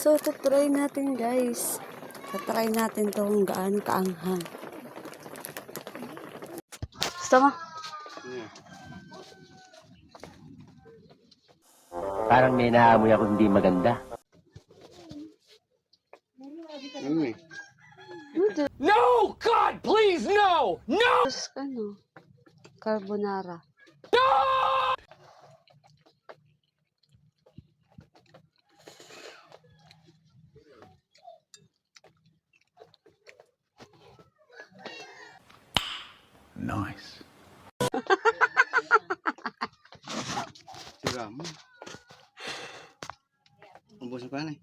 So, try natin guys. Try natin to kung gaano kaanghang. Gusto mo? Parang may naamoy ako hindi maganda. No! God, please, no! No! Tapos ano? Carbonara. Nice. Sira mo. Ubus pa na eh.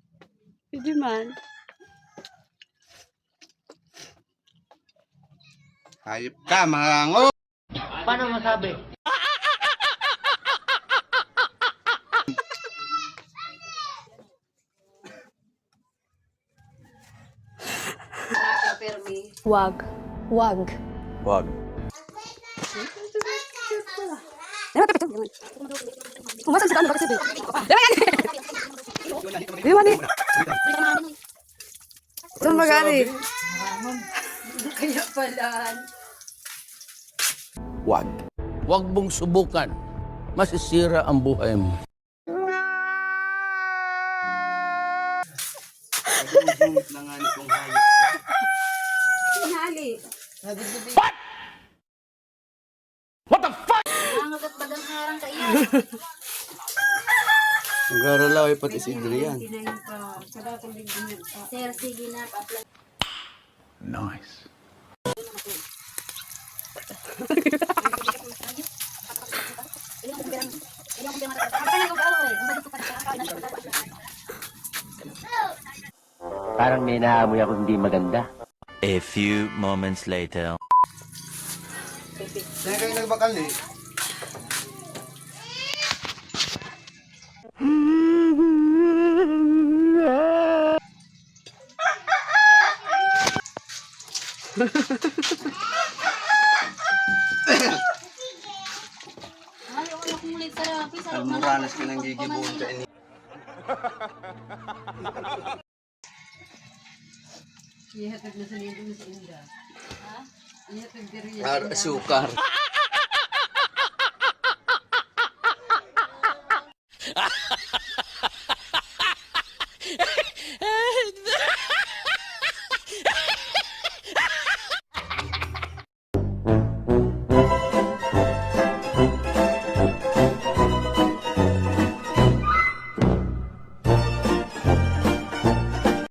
Hindi man. Hayop ka, marango! Paano masabi? Wag. Wag. Wag. Umasan sa ano? Bakit sabi? Diwan eh! Saan magani? Kaya pala. Wag. Huwag mong subukan. Masisira ang buhay mo. Nagugumit na nga nitong hayop. Hinali. What? What the fuck? Nangagat bagang harang ka iyan. Nag-aralaw ay pati si Adrian. Sir, sige na. Nice. Parang may naamoy ako hindi maganda. A few moments later. Saan kayo nagbakal eh? Ayaw ko kumulit sa rapi. Almoranas ka ng gigibuhan ka ini. Ihatag na sa nito sa Inda. Ha? Ihatag diri Sukar.